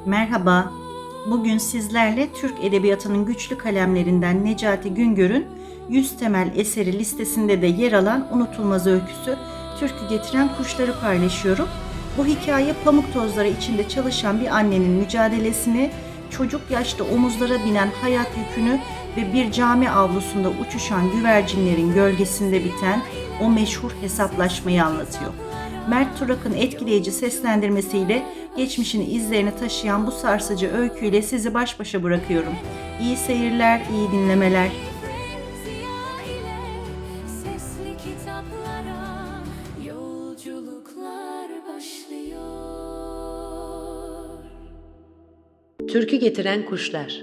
Merhaba, bugün sizlerle Türk Edebiyatı'nın güçlü kalemlerinden Necati Güngör'ün 100 temel eseri listesinde de yer alan unutulmaz öyküsü Türkü Getiren Kuşları paylaşıyorum. Bu hikaye pamuk tozları içinde çalışan bir annenin mücadelesini, çocuk yaşta omuzlara binen hayat yükünü ve bir cami avlusunda uçuşan güvercinlerin gölgesinde biten o meşhur hesaplaşmayı anlatıyor. Mert Turak'ın etkileyici seslendirmesiyle geçmişin izlerini taşıyan bu sarsıcı öyküyle sizi baş başa bırakıyorum. İyi seyirler, iyi dinlemeler. Sesli kitaplara yolculuklar başlıyor. Türkü Getiren Kuşlar.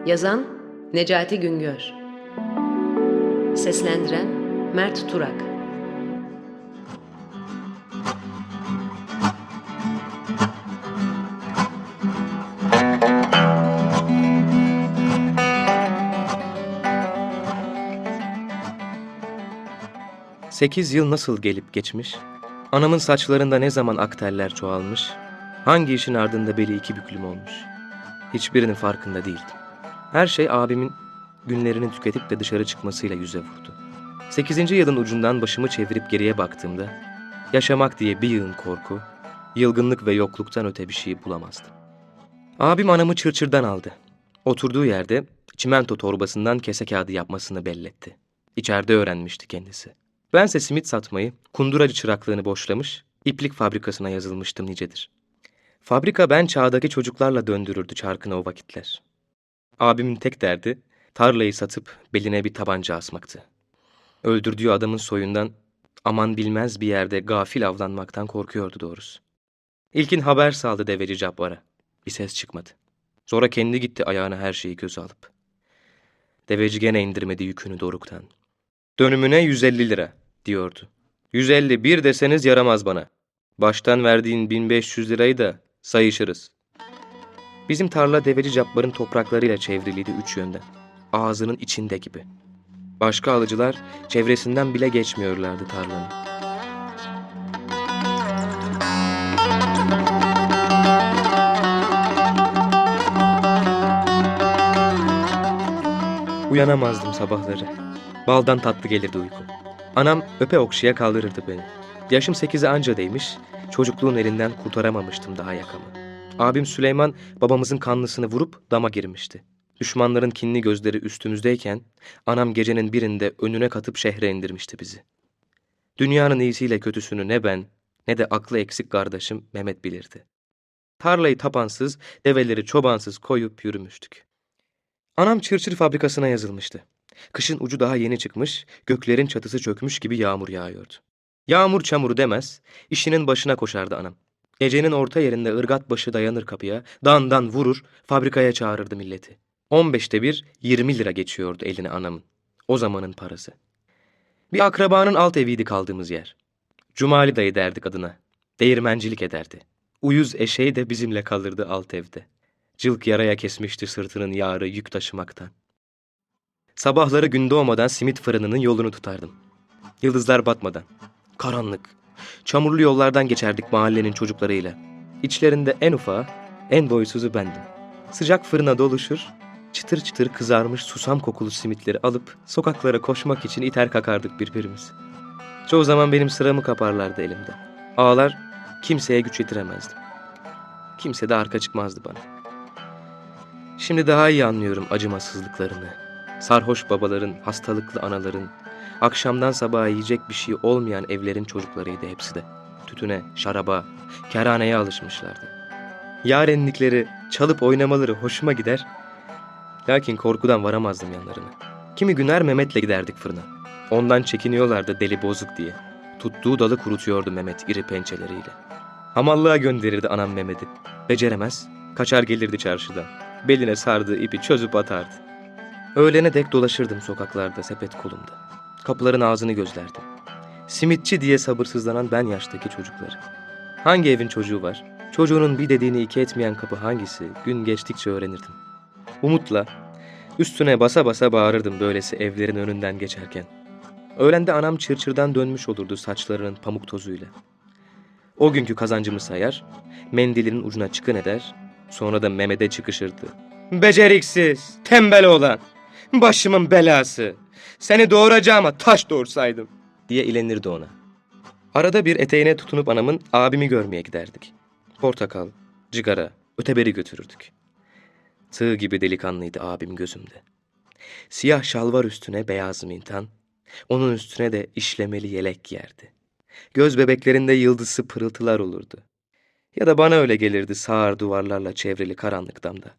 Yazan Necati Güngör. Seslendiren Mert Turak. Sekiz yıl nasıl gelip geçmiş, anamın saçlarında ne zaman akteller çoğalmış, hangi işin ardında beli iki büklüm olmuş. Hiçbirinin farkında değildim. Her şey abimin günlerini tüketip de dışarı çıkmasıyla yüze vurdu. 8. yılın ucundan başımı çevirip geriye baktığımda, yaşamak diye bir yığın korku, yılgınlık ve yokluktan öte bir şey bulamazdım. Abim anamı çırçırdan aldı. Oturduğu yerde çimento torbasından kese kağıdı yapmasını belletti. İçeride öğrenmişti kendisi. Bense simit satmayı, kunduracı çıraklığını boşlamış, iplik fabrikasına yazılmıştım nicedir. Fabrika ben çağdaki çocuklarla döndürürdü çarkını o vakitler. Abimin tek derdi, tarlayı satıp beline bir tabanca asmaktı. Öldürdüğü adamın soyundan, aman bilmez bir yerde gafil avlanmaktan korkuyordu doğrusu. İlkin haber saldı deveci Cabbar'a. Bir ses çıkmadı. Sonra kendi gitti ayağına her şeyi göze alıp. Deveci gene indirmedi yükünü doruktan. Dönümüne 150 lira diyordu. 151 deseniz yaramaz bana. Baştan verdiğin 1500 lirayı da sayışırız. Bizim tarla deveci Cabbar'ın topraklarıyla çevriliydi üç yönden. Ağzının içinde gibi. Başka alıcılar çevresinden bile geçmiyorlardı tarlanın. Uyanamazdım sabahları. Baldan tatlı gelirdi uyku. Anam öpe okşaya kaldırırdı beni. Yaşım 8'e anca değmiş, çocukluğun elinden kurtaramamıştım daha yakamı. Abim Süleyman babamızın kanlısını vurup dama girmişti. Düşmanların kinli gözleri üstümüzdeyken anam gecenin birinde önüne katıp şehre indirmişti bizi. Dünyanın iyisiyle kötüsünü ne ben ne de aklı eksik kardeşim Mehmet bilirdi. Tarlayı tapansız, develeri çobansız koyup yürümüştük. Anam çırçır fabrikasına yazılmıştı. Kışın ucu daha yeni çıkmış, göklerin çatısı çökmüş gibi yağmur yağıyordu. Yağmur çamuru demez, işinin başına koşardı anam. Gecenin orta yerinde ırgat başı dayanır kapıya, dan vurur, fabrikaya çağırırdı milleti. 15'te bir 20 lira geçiyordu eline anamın. O zamanın parası. Bir akrabanın alt eviydi kaldığımız yer. Cumali dayı derdik adına. Değirmencilik ederdi. Uyuz eşeği de bizimle kalırdı alt evde. Cılk yaraya kesmişti sırtının yağrı yük taşımaktan. Sabahları gün doğmadan simit fırınının yolunu tutardım. Yıldızlar batmadan. Karanlık. Çamurlu yollardan geçerdik mahallenin çocuklarıyla. İçlerinde en ufağı, en boysuzu bendim. Sıcak fırına doluşur, çıtır çıtır kızarmış susam kokulu simitleri alıp sokaklara koşmak için iter kakardık birbirimiz. Çoğu zaman benim sıramı kaparlardı elimde. Ağlar kimseye güç yetiremezdim. Kimse de arka çıkmazdı bana. Şimdi daha iyi anlıyorum acımasızlıklarını. Sarhoş babaların, hastalıklı anaların, akşamdan sabaha yiyecek bir şey olmayan evlerin çocuklarıydı hepsi de. Tütüne, şaraba, kerhaneye alışmışlardı. Yarenlikleri, çalıp oynamaları hoşuma gider. Lakin korkudan varamazdım yanlarına. Kimi günler Mehmet'le giderdik fırına. Ondan çekiniyorlardı deli bozuk diye. Tuttuğu dalı kurutuyordu Mehmet iri pençeleriyle. Hamallığa gönderirdi anam Mehmet'i. Beceremez, kaçar gelirdi çarşıdan. Beline sardığı ipi çözüp atardı. Öğlene dek dolaşırdım sokaklarda sepet kolumda. Kapıların ağzını gözlerdim. Simitçi diye sabırsızlanan ben yaştaki çocukları. Hangi evin çocuğu var? Çocuğunun bir dediğini iki etmeyen kapı hangisi? Gün geçtikçe öğrenirdim. Umutla, üstüne basa basa bağırırdım böylesi evlerin önünden geçerken. Öğlende anam çırçırdan dönmüş olurdu saçlarının pamuk tozuyla. O günkü kazancımı sayar, mendilinin ucuna çıkın eder, sonra da Mehmet'e çıkışırdı. Beceriksiz, tembel oğlan, başımın belası, seni doğuracağıma taş doğursaydım diye ilenirdi ona. Arada bir eteğine tutunup anamın abimi görmeye giderdik. Portakal, cigara, öteberi götürürdük. Tığ gibi delikanlıydı abim gözümde. Siyah şalvar üstüne beyaz mintan, onun üstüne de işlemeli yelek giyerdi. Göz bebeklerinde yıldızlı pırıltılar olurdu. Ya da bana öyle gelirdi sağır duvarlarla çevrili karanlık damda.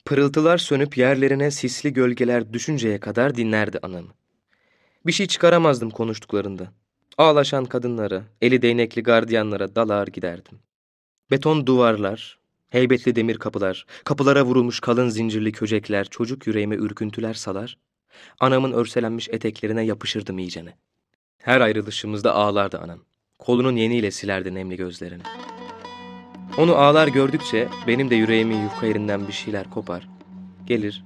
Pırıltılar sönüp yerlerine sisli gölgeler düşünceye kadar dinlerdi anamı. Bir şey çıkaramazdım konuştuklarından. Ağlaşan kadınlara, eli değnekli gardiyanlara dalar giderdim. Beton duvarlar, heybetli demir kapılar, kapılara vurulmuş kalın zincirli köcekler, çocuk yüreğime ürküntüler salar, anamın örselenmiş eteklerine yapışırdım iyicene. Her ayrılışımızda ağlardı anam. Kolunun yeniyle silerdi nemli gözlerini. Onu ağlar gördükçe benim de yüreğimin yufka yerinden bir şeyler kopar. Gelir,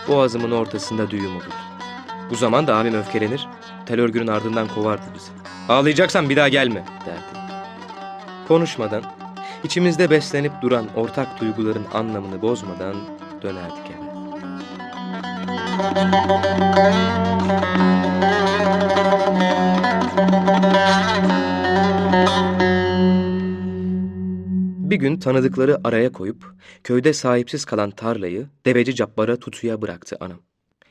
boğazımın ortasında düğüm olurdu. Bu zaman da abim öfkelenir, tel örgünün ardından kovardı bizi. Ağlayacaksan bir daha gelme derdi. Konuşmadan, içimizde beslenip duran ortak duyguların anlamını bozmadan dönerdik eve. Bir gün tanıdıkları araya koyup köyde sahipsiz kalan tarlayı Deveci Cabbar'a tutuya bıraktı anam.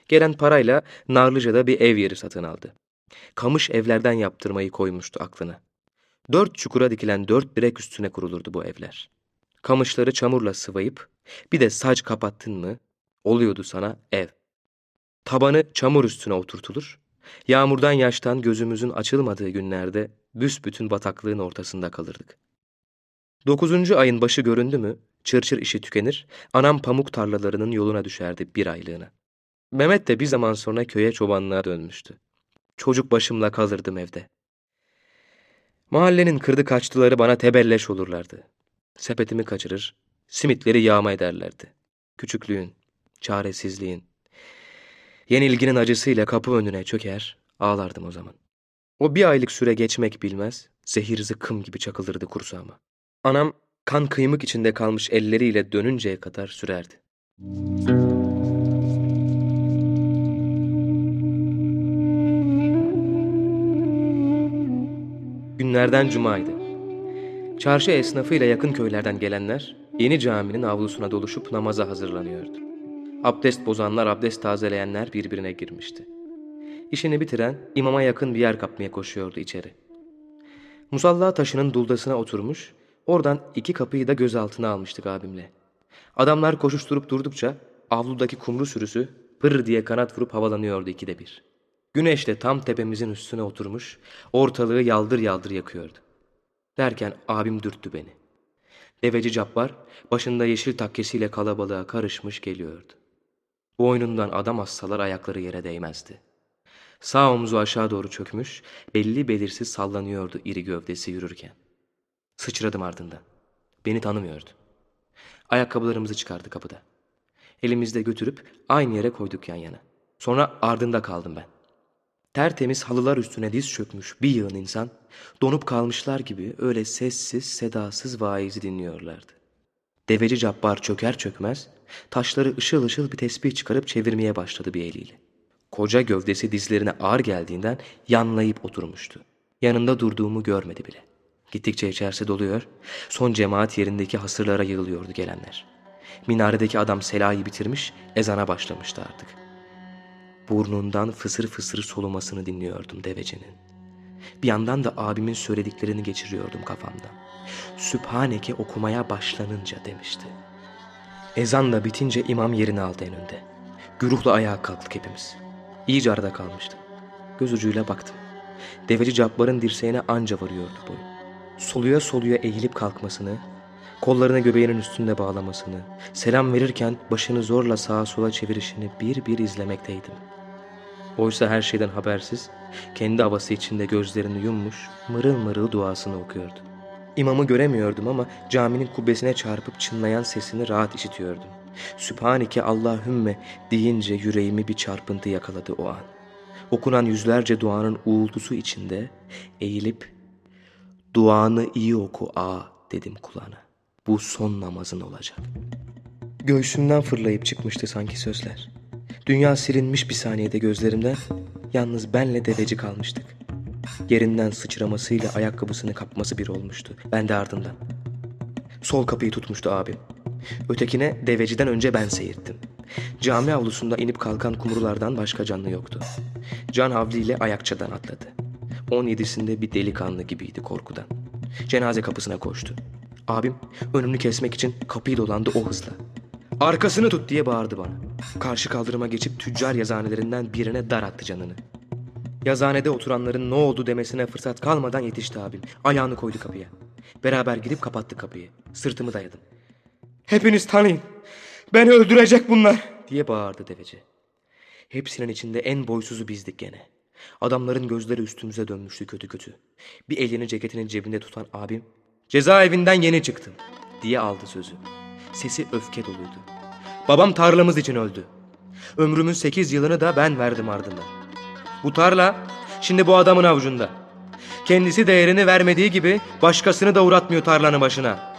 Gelen parayla Narlıca'da bir ev yeri satın aldı. Kamış evlerden yaptırmayı koymuştu aklına. 4 çukura dikilen 4 direk üstüne kurulurdu bu evler. Kamışları çamurla sıvayıp bir de saç kapattın mı oluyordu sana ev. Tabanı çamur üstüne oturtulur. Yağmurdan yaştan gözümüzün açılmadığı günlerde büsbütün bataklığın ortasında kalırdık. 9. ayın başı göründü mü çırçır işi tükenir, anam pamuk tarlalarının yoluna düşerdi bir aylığına. Mehmet de bir zaman sonra köye çobanlığa dönmüştü. Çocuk başımla kalırdım evde. Mahallenin kırdı kaçtıları bana tebelleş olurlardı. Sepetimi kaçırır, simitleri yağma ederlerdi. Küçüklüğün, çaresizliğin, yenilginin acısıyla kapı önüne çöker, ağlardım o zaman. O bir aylık süre geçmek bilmez, zehir zıkkım gibi çakılırdı kursağıma. Anam kan kıymık içinde kalmış elleriyle dönünceye kadar sürerdi. Günlerden cumaydı. Çarşı esnafıyla yakın köylerden gelenler yeni caminin avlusuna doluşup namaza hazırlanıyordu. Abdest bozanlar, abdest tazeleyenler birbirine girmişti. İşini bitiren imama yakın bir yer kapmaya koşuyordu içeri. Musalla taşının duldasına oturmuş, oradan 2 kapıyı da gözaltına almıştık abimle. Adamlar koşuşturup durdukça avludaki kumru sürüsü pır diye kanat vurup havalanıyordu 2'de 1. Güneş de tam tepemizin üstüne oturmuş, ortalığı yaldır yaldır yakıyordu. Derken abim dürttü beni. Deveci Cabbar başında yeşil takkesiyle kalabalığa karışmış geliyordu. Boynundan adam assalar ayakları yere değmezdi. Sağ omuzu aşağı doğru çökmüş, belli belirsiz sallanıyordu iri gövdesi yürürken. Sıçradım ardından. Beni tanımıyordu. Ayakkabılarımızı çıkardı kapıda. Elimizde götürüp aynı yere koyduk yan yana. Sonra ardında kaldım ben. Tertemiz halılar üstüne diz çökmüş bir yığın insan, donup kalmışlar gibi öyle sessiz, sedasız vaizi dinliyorlardı. Deveci Cabbar çöker çökmez, taşları ışıl ışıl bir tesbih çıkarıp çevirmeye başladı bir eliyle. Koca gövdesi dizlerine ağır geldiğinden yanlayıp oturmuştu. Yanında durduğumu görmedi bile. Gittikçe içerisi doluyor, son cemaat yerindeki hasırlara yığılıyordu gelenler. Minaredeki adam selayı bitirmiş, ezana başlamıştı artık. Burnundan fısır fısır solumasını dinliyordum devecinin. Bir yandan da abimin söylediklerini geçiriyordum kafamdan. Sübhaneke okumaya başlanınca demişti. Ezan da bitince imam yerini aldı en önde. Güruhla ayağa kalktık hepimiz. İyice arada kalmıştım. Göz ucuyla baktım. Deveci Cabbar'ın dirseğine anca varıyordu boyu. Soluya soluya eğilip kalkmasını, kollarını göbeğinin üstünde bağlamasını, selam verirken başını zorla sağa sola çevirişini bir bir izlemekteydim. Oysa her şeyden habersiz, kendi havası içinde gözlerini yummuş, mırıl mırıl duasını okuyordu. İmamı göremiyordum ama caminin kubbesine çarpıp çınlayan sesini rahat işitiyordum. Sübhaneke Allahümme deyince yüreğimi bir çarpıntı yakaladı o an. Okunan yüzlerce duanın uğultusu içinde eğilip Duanı iyi oku ağa dedim kulağına. Bu son namazın olacak. Göğsümden fırlayıp çıkmıştı sanki sözler. Dünya silinmiş bir saniyede gözlerimden. Yalnız benle deveci kalmıştık. Yerinden sıçramasıyla ayakkabısını kapması bir olmuştu. Ben de ardından. Sol kapıyı tutmuştu abim. Ötekine deveciden önce ben seyirttim. Cami avlusunda inip kalkan kumrulardan başka canlı yoktu. Can havliyle ayakçadan atladı. 17'sinde bir delikanlı gibiydi korkudan. Cenaze kapısına koştu. Abim önümü kesmek için kapıyı dolandı o hızla. Arkasını tut diye bağırdı bana. Karşı kaldırıma geçip tüccar yazıhanelerinden birine dar attı canını. Yazıhanede oturanların ne oldu demesine fırsat kalmadan yetişti abim. Ayağını koydu kapıya. Beraber gidip kapattık kapıyı. Sırtımı dayadım. Hepiniz tanıyın. Beni öldürecek bunlar diye bağırdı deveci. Hepsinin içinde en boysuzu bizdik gene. Adamların gözleri üstümüze dönmüştü kötü kötü. Bir elini ceketinin cebinde tutan abim, cezaevinden yeni çıktım diye aldı sözü. Sesi öfke doluydu. Babam tarlamız için öldü. Ömrümün 8 yılını da ben verdim ardından. Bu tarla şimdi bu adamın avucunda. Kendisi değerini vermediği gibi başkasını da uğratmıyor tarlanın başına.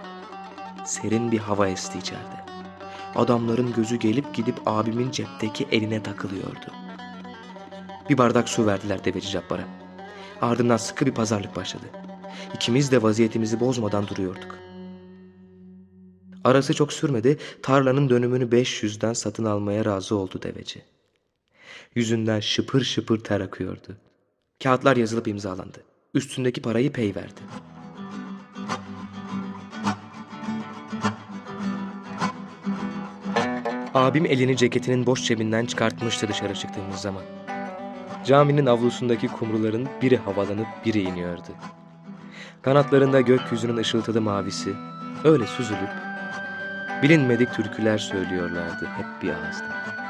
Serin bir hava esti içeride. Adamların gözü gelip gidip abimin cepteki eline takılıyordu. Bir bardak su verdiler deveci Cabbar'a. Ardından sıkı bir pazarlık başladı. İkimiz de vaziyetimizi bozmadan duruyorduk. Arası çok sürmedi, tarlanın dönümünü 500'den satın almaya razı oldu deveci. Yüzünden şıpır şıpır ter akıyordu. Kağıtlar yazılıp imzalandı. Üstündeki parayı pey verdi. Abim elini ceketinin boş cebinden çıkartmıştı dışarı çıktığımız zaman. Caminin avlusundaki kumruların biri havalanıp biri iniyordu. Kanatlarında gökyüzünün ışıltılı mavisi öyle süzülüp bilinmedik türküler söylüyorlardı hep bir ağızdan.